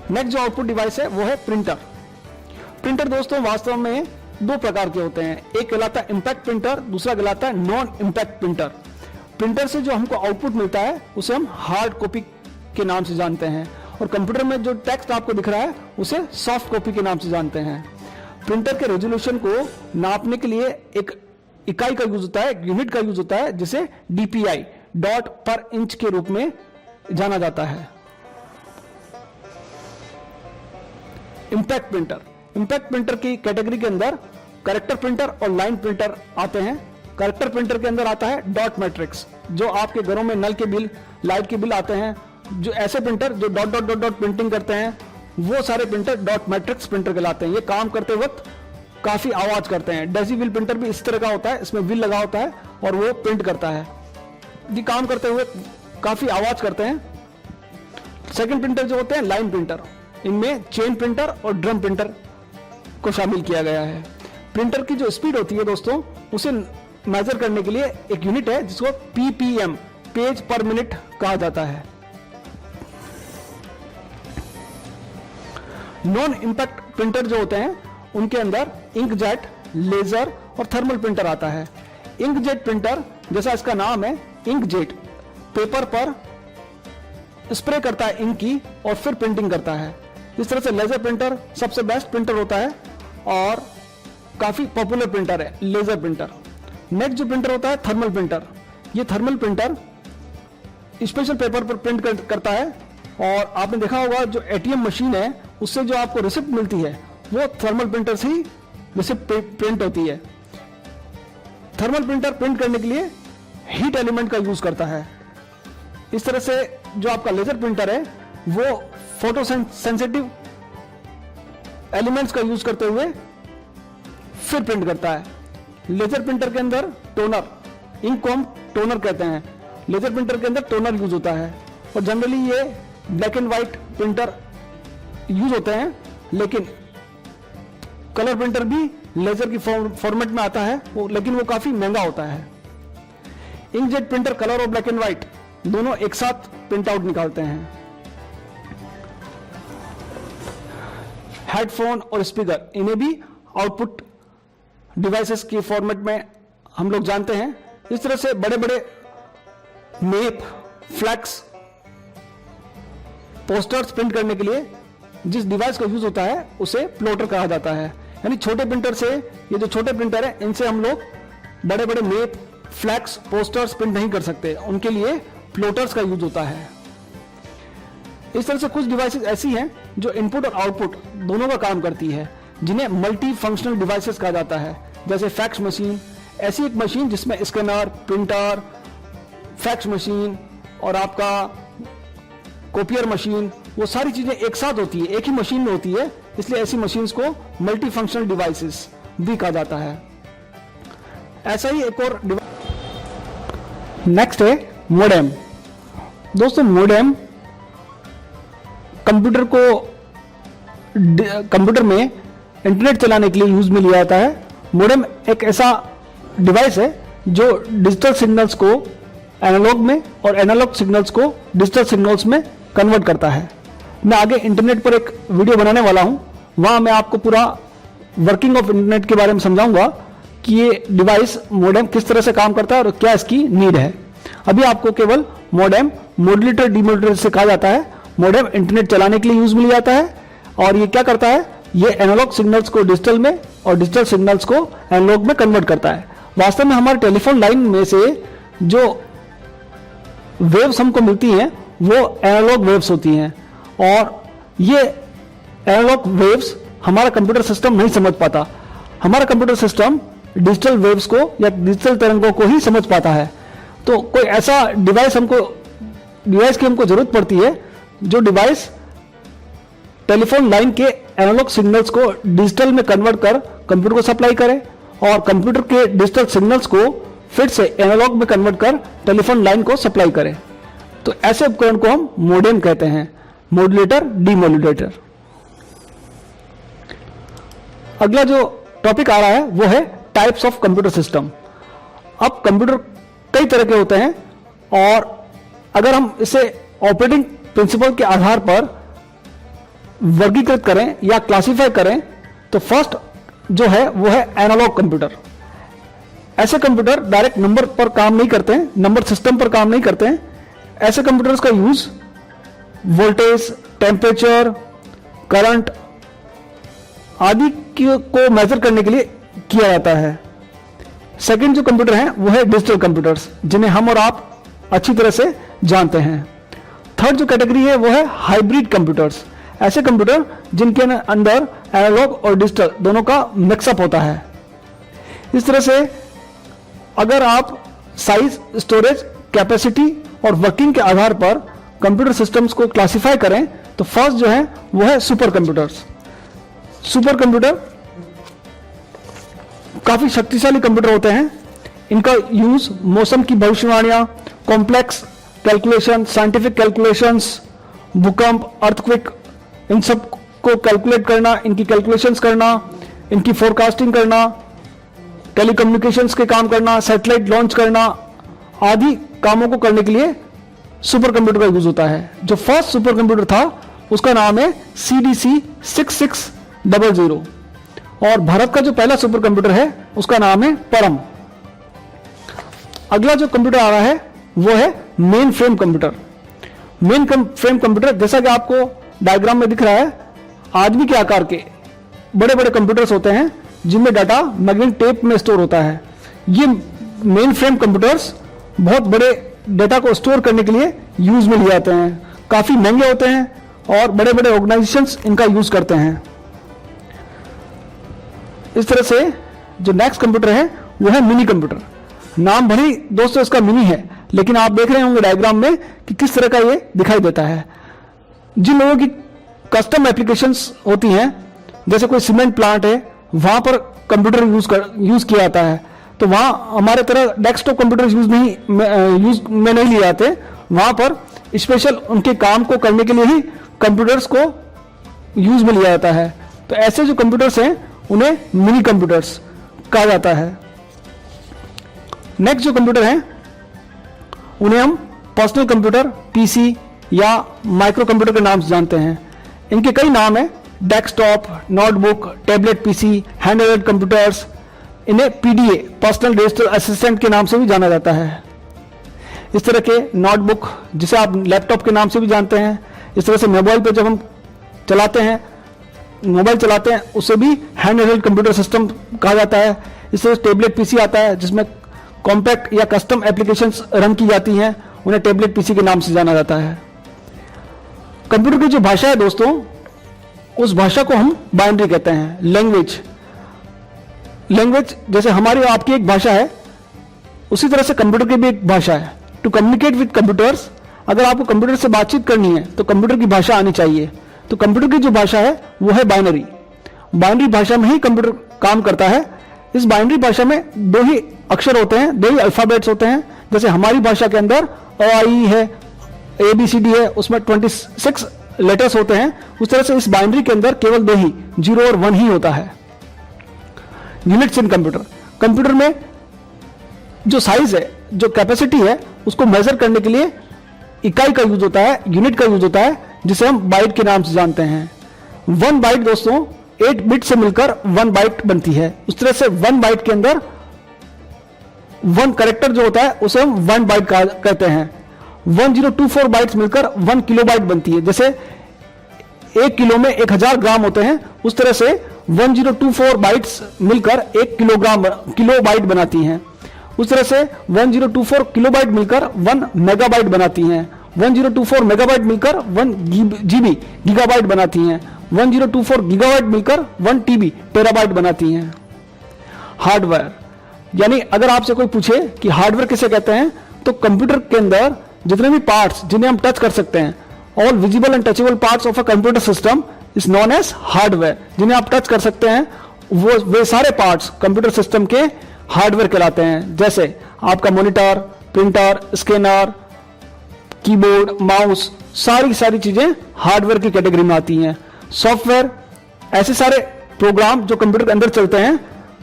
Next जो output device है वो है प्रिंटर। प्रिंटर दोस्तों वास्तव में दो प्रकार के होते हैं, एक कहलाता है इंपैक्ट प्रिंटर, दूसरा कहलाता है नॉन इंपैक्ट प्रिंटर। प्रिंटर से जो हमको आउटपुट मिलता है उसे हम हार्ड कॉपी के नाम से जानते हैं, और कंप्यूटर में जो टेक्स्ट आपको दिख रहा है उसे सॉफ्ट कॉपी के नाम से जानते हैं। प्रिंटर के रेजोल्यूशन को नापने के लिए एक इकाई का यूज होता है, एक यूनिट का यूज होता है, जिसे डीपीआई डॉट पर इंच के रूप में जाना जाता है। इंपैक्ट प्रिंटर, इंपैक्ट प्रिंटर की कैटेगरी के अंदर कैरेक्टर प्रिंटर और लाइन प्रिंटर आते हैं। कैरेक्टर प्रिंटर के अंदर आता है डॉट मैट्रिक्स, जो आपके घरों में नल के बिल, लाइट के बिल आते हैं, जो ऐसे प्रिंटर जो dot dot dot dot printing करते हैं, वो सारे प्रिंटर डॉट मैट्रिक्स प्रिंटर कहलाते हैं। ये काम करते वक्त काफी आवाज करते हैं। डेसीविल प्रिंटर भी इस तरह का होता है, इसमें व्हील लगा होता है और वो प्रिंट करता है। ये काम करते हुए काफी आवाज करते हैं। सेकंड प्रिंटर जो होते हैं लाइन प्रिंटर, इनमें चेन प्रिंटर और ड्रम प्रिंटर को शामिल किया गया है। प्रिंटर की जो स्पीड होती है दोस्तों, उसे मेजर करने के लिए एक यूनिट है जिसको पीपीएम, पेज पर मिनट कहा जाता है। नॉन इंपैक्ट प्रिंटर जो होते हैं उनके अंदर इंकजेट, लेजर और थर्मल प्रिंटर आता है। इंकजेट प्रिंटर, जैसा इसका नाम है इंकजेट, पेपर पर स्प्रे करता है इंक की और फिर प्रिंटिंग करता है। इस तरह से लेजर प्रिंटर सबसे बेस्ट प्रिंटर होता है और काफी पॉपुलर प्रिंटर है लेजर प्रिंटर। नेक्स्ट जो प्रिंटर होता है थर्मल प्रिंटर। ये थर्मल प्रिंटर स्पेशल पेपर पर प्रिंट करता है, और आपने देखा होगा जो एटीएम मशीन है उससे जो आपको रिसिप्ट मिलती है वो थर्मल प्रिंटर से ही रिसिप्ट प्रिंट होती है। थर्मल प्रिंटर प्रिंट करने के लिए हीट एलिमेंट का यूज करता है। इस तरह से जो आपका लेजर प्रिंटर है वो फोटो सेंसिटिव एलिमेंट्स का यूज करते हुए फिर प्रिंट करता है। लेजर प्रिंटर के अंदर टोनर, इंक को हम टोनर कहते हैं, लेजर प्रिंटर के अंदर टोनर यूज होता है, और जनरली ये black and white printer use होते हैं, लेकिन कलर प्रिंटर भी लेजर की फॉर्मेट में आता है, लेकिन वो काफी महंगा होता है। इंकजेट प्रिंटर कलर और ब्लैक एंड व्हाइट दोनों एक साथ प्रिंट आउट निकालते हैं। हेडफोन और स्पीकर, इन्हें भी आउटपुट डिवाइसेस की फॉर्मेट में हम लोग जानते हैं। इस तरह से बड़े बड़े मेप, फ्लैक्स, पोस्टर्स प्रिंट करने के लिए जिस डिवाइस का यूज होता है उसे प्लॉटर कहा जाता है। यानी छोटे प्रिंटर से, ये जो छोटे प्रिंटर है इनसे हम लोग बड़े बड़े मेप, फ्लैक्स, पोस्टर्स प्रिंट नहीं कर सकते, उनके लिए प्लॉटर्स का यूज होता है। इस तरह से कुछ डिवाइसेस ऐसी हैं जो इनपुट और आउटपुट दोनों का काम करती है, जिन्हें मल्टी फंक्शनल डिवाइसेस कहा जाता है। जैसे फैक्स मशीन, ऐसी एक मशीन जिसमें स्कैनर, प्रिंटर, फैक्स मशीन और आपका कॉपियर मशीन, वो सारी चीजें एक साथ होती है, एक ही मशीन में होती है, इसलिए ऐसी मशीन्स को मल्टी फंक्शनल डिवाइसेस भी कहा जाता है। ऐसा ही एक और नेक्स्ट है मोडेम। दोस्तों मोडेम कंप्यूटर में इंटरनेट चलाने के लिए यूज में लिया जाता है। मोडेम एक ऐसा डिवाइस है जो डिजिटल सिग्नल्स को एनालॉग में और एनालॉग सिग्नल्स को डिजिटल सिग्नल्स में कन्वर्ट करता है। मैं आगे इंटरनेट पर एक वीडियो बनाने वाला हूं, वहां मैं आपको पूरा वर्किंग ऑफ इंटरनेट के बारे में समझाऊंगा कि ये डिवाइस मोडेम किस तरह से काम करता है और क्या इसकी नीड है। अभी आपको केवल मोडेम मॉड्यूलेटर डीमॉड्यूलेटर से कहा जाता है। मोडेम इंटरनेट चलाने के लिए यूज में लिया जाता है, और ये क्या करता है, ये एनालॉग सिग्नल्स को डिजिटल में और डिजिटल सिग्नल्स को एनालॉग में कन्वर्ट करता है। वास्तव में हमारे टेलीफोन लाइन में से जो वेव्स हमको मिलती हैं वो एनालॉग वेव्स होती हैं, और ये एनालॉग वेव्स हमारा कंप्यूटर सिस्टम नहीं समझ पाता। हमारा कंप्यूटर सिस्टम डिजिटल वेव्स को या डिजिटल तरंगों को ही समझ पाता है। तो कोई ऐसा डिवाइस की हमको जरूरत पड़ती है जो डिवाइस टेलीफोन लाइन के एनालॉग सिग्नल्स को डिजिटल में कन्वर्ट कर कंप्यूटर को सप्लाई करे, और कंप्यूटर के डिजिटल सिग्नल्स को फिर से एनालॉग में कन्वर्ट कर टेलीफोन लाइन को सप्लाई करे। तो ऐसे उपकरण को हम मोडेम कहते हैं, मॉड्यूलेटर डीमॉड्यूलेटर। अगला जो टॉपिक आ रहा है वो है टाइप्स ऑफ कंप्यूटर सिस्टम। अब कंप्यूटर कई तरह के होते हैं, और अगर हम इसे ऑपरेटिंग प्रिंसिपल के आधार पर वर्गीकृत करें या क्लासिफाई करें तो फर्स्ट जो है वो है एनालॉग कंप्यूटर। ऐसे कंप्यूटर डायरेक्ट नंबर पर काम नहीं करते हैं, नंबर सिस्टम पर काम नहीं करते हैं। ऐसे कंप्यूटर्स का यूज वोल्टेज, टेम्परेचर, करंट आदि को मेजर करने के लिए किया जाता है। सेकंड जो कंप्यूटर है वो है डिजिटल कंप्यूटर्स, जिन्हें हम और आप अच्छी तरह से जानते हैं। थर्ड जो कैटेगरी है वो है हाइब्रिड कंप्यूटर्स, ऐसे कंप्यूटर जिनके अंदर एनालॉग और डिजिटल दोनों का मिक्सअप होता है। इस तरह से अगर आप साइज, स्टोरेज, कैपेसिटी और वर्किंग के आधार पर कंप्यूटर सिस्टम्स को क्लासिफाई करें तो फर्स्ट जो है वो है सुपर कंप्यूटर्स। सुपर कंप्यूटर काफी शक्तिशाली कंप्यूटर होते हैं। इनका यूज मौसम की भविष्यवाणियां, कॉम्प्लेक्स कैलकुलेशन, साइंटिफिक कैलकुलेशंस, भूकंप, अर्थक्वेक, इन सब को कैलकुलेट करना, इनकी कैलकुलेशंस करना, इनकी फोरकास्टिंग करना, टेलीकम्युनिकेशंस के काम करना, सैटेलाइट लॉन्च करना आदि कामों को करने के लिए सुपर कंप्यूटर का यूज होता है। जो फर्स्ट सुपर कंप्यूटर था उसका नाम है CDC 6600 और भारत का जो पहला सुपर कंप्यूटर है उसका नाम है परम। अगला जो कंप्यूटर आ रहा है वो है main frame computer. Main frame computer जैसा कि आपको डायग्राम में दिख रहा है, आदमी के आकार के बड़े बड़े कंप्यूटर्स होते हैं जिनमें डाटा मैग्नेटिक टेप में स्टोर होता है। ये मेन फ्रेम कंप्यूटर्स बहुत बड़े डेटा को स्टोर करने के लिए यूज में लिए जाते हैं, काफी महंगे होते हैं और बड़े बड़े ऑर्गेनाइजेशंस इनका यूज करते हैं। इस तरह से जो नेक्स्ट कंप्यूटर है वो है मिनी कंप्यूटर। नाम भले ही दोस्तों इसका मिनी है, लेकिन आप देख रहे होंगे डायग्राम में कि किस तरह का ये दिखाई देता है। जिन लोगों की कस्टम एप्लीकेशंस होती हैं, जैसे कोई सीमेंट प्लांट है, वहां पर कंप्यूटर यूज किया जाता है, तो वहां हमारे तरह डेस्कटॉप कंप्यूटर यूज में नहीं लिए जाते। वहां पर स्पेशल उनके काम को करने के लिए ही कंप्यूटर्स को यूज में लिया जाता है। तो ऐसे जो कंप्यूटर्स हैं उन्हें मिनी कंप्यूटर्स कहा जाता है। नेक्स्ट जो कंप्यूटर हैं उन्हें हम पर्सनल कंप्यूटर, PC या माइक्रो कंप्यूटर के नाम से जानते हैं। इनके कई नाम हैं, desktop, notebook, tablet PC, hand held computers. इन्हें PDA, पर्सनल डिजिटल असिस्टेंट के नाम से भी जाना जाता है। इस तरह के नोटबुक, जिसे आप लैपटॉप के नाम से भी जानते हैं, इस तरह से मोबाइल पर जब हम मोबाइल चलाते हैं उसे भी हैंड हेल्ड कंप्यूटर सिस्टम कहा जाता है। इस तरह से टैबलेट PC आता है जिसमें कॉम्पैक्ट या कस्टम एप्लीकेशंस रन की जाती हैं, उन्हें टैबलेट PC के नाम से जाना जाता है। कंप्यूटर की जो भाषा है दोस्तों, उस भाषा को हम बाइनरी कहते हैं, लैंग्वेज। जैसे हमारी और आपकी एक भाषा है, उसी तरह से कंप्यूटर की भी एक भाषा है। टू कम्युनिकेट विद कंप्यूटर्स, अगर आपको कंप्यूटर से बातचीत करनी है तो कंप्यूटर की भाषा आनी चाहिए। तो कंप्यूटर की जो भाषा है वो है बाइनरी। बाइनरी भाषा में ही कंप्यूटर काम करता है। इस बाइनरी भाषा में दो ही अक्षर होते हैं, दो ही अल्फाबेट्स होते हैं। जैसे हमारी भाषा के अंदर OIE है, ABCD है, उसमें 26 लेटर्स होते हैं। उस तरह से इस बाइनरी के अंदर केवल दो ही, 0 और 1 ही होता है। यूनिट्स इन कंप्यूटर में जो साइज है, जो कैपेसिटी है, उसको मेजर करने के लिए इकाई का यूज होता है, यूनिट का यूज होता है, जिसे हम बाइट के नाम से जानते हैं। 1 बाइट दोस्तों 8 बिट से मिलकर 1 बाइट बनती है। उस तरह से 1 बाइट के अंदर 1 कैरेक्टर जो होता है उसे हम 1 बाइट कहते हैं। 1024 बाइट्स मिलकर 1 किलोबाइट बनती है। जैसे 1 किलो में 1000 ग्राम होते हैं, उस तरह से 1024 बाइट्स मिलकर 1 किलोबाइट बनाती हैं। उस तरह से 1024 किलोबाइट मिलकर 1 मेगाबाइट बनाती हैं। 1024 मेगाबाइट मिलकर 1 GB गीगाबाइट बनाती हैं। 1024 गीगाबाइट मिलकर 1 TB टेराबाइट बनाती हैं। हार्डवेयर, यानी अगर आपसे कोई पूछे कि हार्डवेयर किसे कहते हैं, तो कंप्यूटर के अंदर जितने भी पार्ट्स जिन्हें हम टच कर सकते हैं, all visible and touchable parts of a computer system is known as hardware. जिन्हें आप टच कर सकते हैं वे सारे पार्ट्स कंप्यूटर सिस्टम के हार्डवेयर कहलाते हैं। जैसे आपका monitor, printer, scanner, keyboard, mouse, सारी चीजें हार्डवेयर की कैटेगरी में आती हैं। सॉफ्टवेयर, ऐसे सारे प्रोग्राम जो कंप्यूटर के अंदर चलते हैं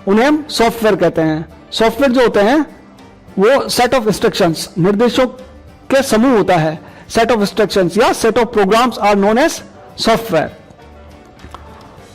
उन्हें हम सॉफ्टवेयर कहते हैं। सॉफ्टवेयर जो होते हैं वो सेट ऑफ इंस्ट्रक्शंस, निर्देशों के समूह होता है। सेट ऑफ इंस्ट्रक्शंस या set of programs are known as software.